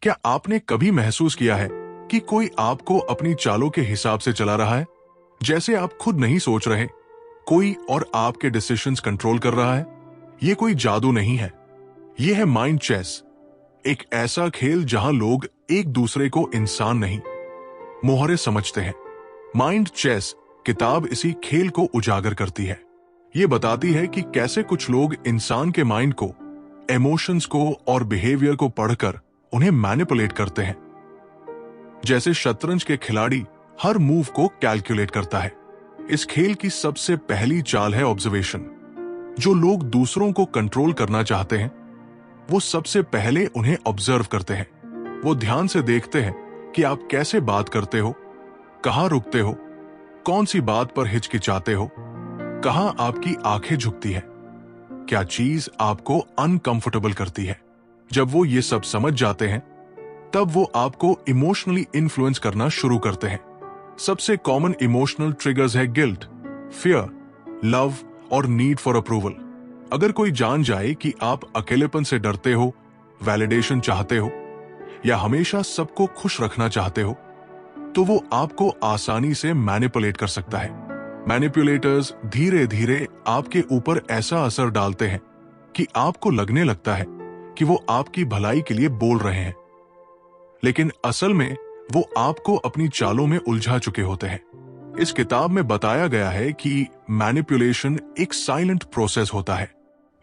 क्या आपने कभी महसूस किया है कि कोई आपको अपनी चालों के हिसाब से चला रहा है, जैसे आप खुद नहीं सोच रहे, कोई और आपके डिसीजंस कंट्रोल कर रहा है? ये कोई जादू नहीं है, ये है माइंड चेस, एक ऐसा खेल जहां लोग एक दूसरे को इंसान नहीं, मोहरे समझते हैं। माइंड चेस किताब इसी खेल को उजागर करती है। ये बताती है कि कैसे कुछ लोग इंसान के माइंड को, इमोशंस को और बिहेवियर को पढ़कर उन्हें मैनिपुलेट करते हैं। जैसे शतरंज के खिलाड़ी हर मूव को कैलकुलेट करता है, इस खेल की सबसे पहली चाल है ऑब्जर्वेशन। जो लोग दूसरों को कंट्रोल करना चाहते हैं, वो सबसे पहले उन्हें ऑब्जर्व करते हैं। वो ध्यान से देखते हैं कि आप कैसे बात करते हो, कहां रुकते हो, कौन सी बात पर हिचकिचाते हो, कहां आपकी आंखें झुकती है, क्या चीज आपको अनकंफर्टेबल करती है। जब वो ये सब समझ जाते हैं, तब वो आपको इमोशनली इन्फ्लुएंस करना शुरू करते हैं। सबसे कॉमन इमोशनल ट्रिगर्स है गिल्ट, फियर, लव और नीड फॉर अप्रूवल। अगर कोई जान जाए कि आप अकेलेपन से डरते हो, वैलिडेशन चाहते हो या हमेशा सबको खुश रखना चाहते हो, तो वो आपको आसानी से मैनिपुलेट कर सकता है। मैनिपुलेटर्स धीरे धीरे आपके ऊपर ऐसा असर डालते हैं कि आपको लगने लगता है कि वो आपकी भलाई के लिए बोल रहे हैं, लेकिन असल में वो आपको अपनी चालों में उलझा चुके होते हैं। इस किताब में बताया गया है कि मैनिपुलेशन एक साइलेंट प्रोसेस होता है।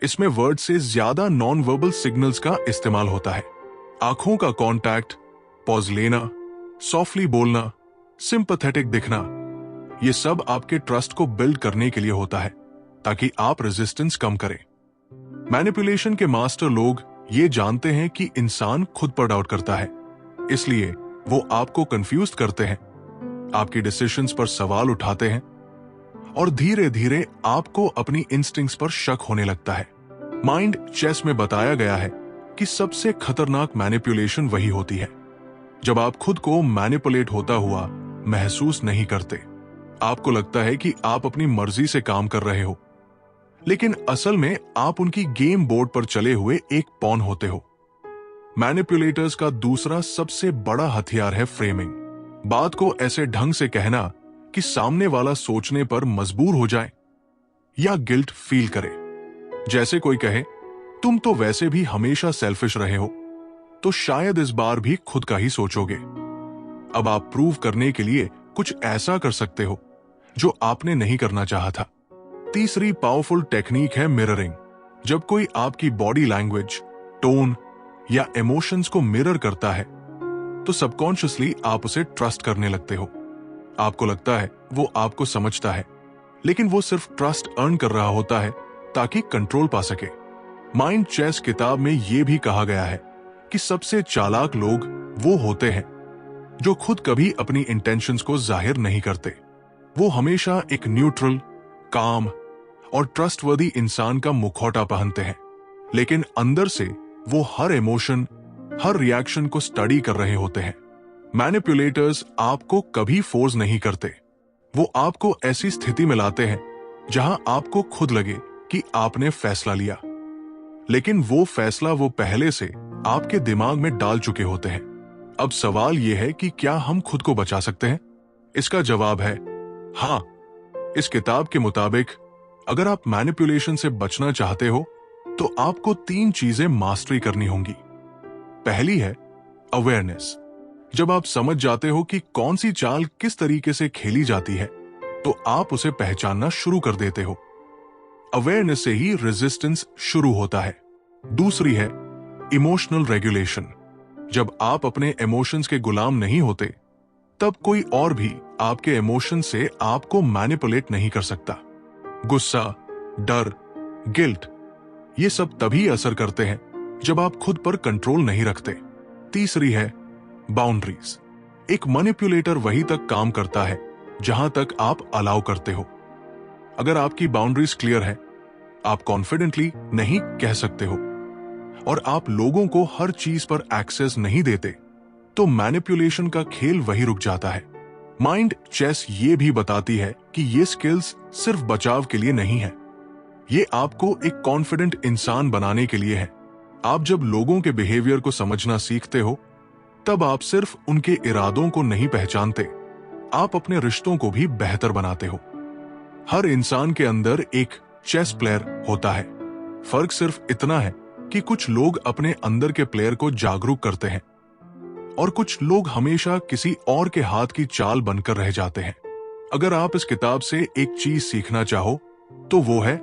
इसमें वर्ड से ज्यादा नॉन वर्बल सिग्नल्स का इस्तेमाल होता है। आंखों का कांटेक्ट, पॉज लेना, सॉफ्टली बोलना, सिंपैथेटिक दिखना, ये सब आपके ट्रस्ट को बिल्ड करने के लिए होता है, ताकि आप रेजिस्टेंस कम करें। मैनिपुलेशन के मास्टर लोग ये जानते हैं कि इंसान खुद पर डाउट करता है, इसलिए वो आपको कंफ्यूज करते हैं, आपकी डिसीजंस पर सवाल उठाते हैं और धीरे धीरे आपको अपनी इंस्टिंक्ट्स पर शक होने लगता है। माइंड चेस में बताया गया है कि सबसे खतरनाक मैनिपुलेशन वही होती है जब आप खुद को मैनिपुलेट होता हुआ महसूस नहीं करते। आपको लगता है कि आप अपनी मर्जी से काम कर रहे हो, लेकिन असल में आप उनकी गेम बोर्ड पर चले हुए एक पॉन होते हो। मैनिपुलेटर्स का दूसरा सबसे बड़ा हथियार है फ्रेमिंग। बात को ऐसे ढंग से कहना कि सामने वाला सोचने पर मजबूर हो जाए या गिल्ट फील करे। जैसे कोई कहे, तुम तो वैसे भी हमेशा सेल्फिश रहे हो, तो शायद इस बार भी खुद का ही सोचोगे। अब आप प्रूव करने के लिए कुछ ऐसा कर सकते हो जो आपने नहीं करना चाहा था। तीसरी पावरफुल टेक्निक है मिररिंग। जब कोई आपकी बॉडी लैंग्वेज, टोन या इमोशंस को मिरर करता है, तो सबकॉन्शियसली आप उसे ट्रस्ट करने लगते हो। आपको लगता है वो आपको समझता है, लेकिन वो सिर्फ ट्रस्ट अर्न कर रहा होता है ताकि कंट्रोल पा सके। माइंड चेस किताब में यह भी कहा गया है कि सबसे चालाक लोग वो होते हैं जो खुद कभी अपनी इंटेंशंस को जाहिर नहीं करते। वो हमेशा एक न्यूट्रल, काम और ट्रस्टवर्दी इंसान का मुखौटा पहनते हैं, लेकिन अंदर से वो हर इमोशन, हर रिएक्शन को स्टडी कर रहे होते हैं। मैनिपुलेटर्स आपको कभी फोर्स नहीं करते, वो आपको ऐसी स्थिति में लाते हैं जहां आपको खुद लगे कि आपने फैसला लिया, लेकिन वो फैसला वो पहले से आपके दिमाग में डाल चुके होते हैं। अब सवाल यह है कि क्या हम खुद को बचा सकते हैं? इसका जवाब है हां। इस किताब के मुताबिक अगर आप मैनिपुलेशन से बचना चाहते हो, तो आपको 3 चीजें मास्टरी करनी होंगी। पहली है अवेयरनेस। जब आप समझ जाते हो कि कौन सी चाल किस तरीके से खेली जाती है, तो आप उसे पहचानना शुरू कर देते हो। अवेयरनेस से ही रेजिस्टेंस शुरू होता है। दूसरी है इमोशनल रेगुलेशन। जब आप अपने इमोशंस के गुलाम नहीं होते, तब कोई और भी आपके इमोशन से आपको मैनिपुलेट नहीं कर सकता। गुस्सा, डर, गिल्ट, ये सब तभी असर करते हैं जब आप खुद पर कंट्रोल नहीं रखते। तीसरी है बाउंड्रीज। एक मैनिपुलेटर वहीं तक काम करता है जहां तक आप अलाउ करते हो। अगर आपकी बाउंड्रीज क्लियर है, आप कॉन्फिडेंटली नहीं कह सकते हो और आप लोगों को हर चीज पर एक्सेस नहीं देते, तो मैनिपुलेशन का खेल वहीं रुक जाता है। माइंड चेस ये भी बताती है कि ये स्किल्स सिर्फ बचाव के लिए नहीं है, ये आपको एक कॉन्फिडेंट इंसान बनाने के लिए है। आप जब लोगों के बिहेवियर को समझना सीखते हो, तब आप सिर्फ उनके इरादों को नहीं पहचानते, आप अपने रिश्तों को भी बेहतर बनाते हो। हर इंसान के अंदर एक चेस प्लेयर होता है। फर्क सिर्फ इतना है कि कुछ लोग अपने अंदर के प्लेयर को जागरूक करते हैं और कुछ लोग हमेशा किसी और के हाथ की चाल बनकर रह जाते हैं। अगर आप इस किताब से एक चीज सीखना चाहो तो वो है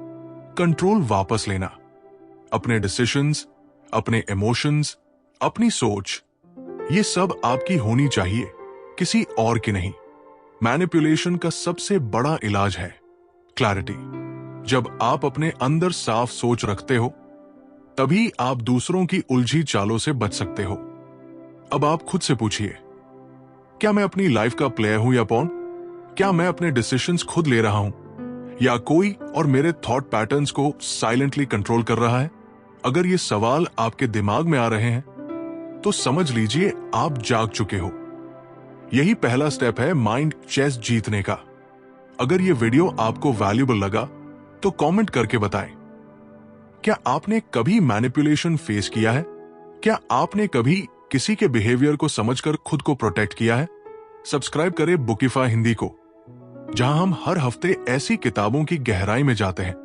कंट्रोल वापस लेना। अपने डिसीजंस, अपने इमोशंस, अपनी सोच, ये सब आपकी होनी चाहिए, किसी और की नहीं। मैनिपुलेशन का सबसे बड़ा इलाज है क्लैरिटी। जब आप अपने अंदर साफ सोच रखते हो तभी आप दूसरों की उलझी चालों से बच सकते हो। अब आप खुद से पूछिए, क्या मैं अपनी लाइफ का प्लेयर हूं या पॉन? क्या मैं अपने डिसीजंस खुद ले रहा हूं या कोई और मेरे थॉट पैटर्न्स को साइलेंटली कंट्रोल कर रहा है? अगर ये सवाल आपके दिमाग में आ रहे हैं तो समझ लीजिए आप जाग चुके हो। यही पहला स्टेप है माइंड चेस जीतने का। अगर ये वीडियो आपको वैल्यूएबल लगा तो कमेंट करके बताएं। क्या आपने कभी मैनिपुलेशन फेस किया है? क्या आपने कभी किसी के बिहेवियर को समझकर खुद को प्रोटेक्ट किया है? सब्सक्राइब करें बुकीफाई हिंदी को, जहां हम हर हफ्ते ऐसी किताबों की गहराई में जाते हैं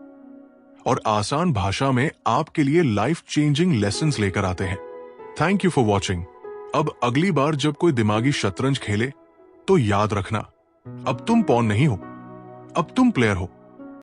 और आसान भाषा में आपके लिए लाइफ चेंजिंग लेसन्स लेकर आते हैं। Thank you for watching. अब अगली बार जब कोई दिमागी शतरंज खेले तो याद रखना, अब तुम पॉन नहीं हो, अब तुम प्लेयर हो।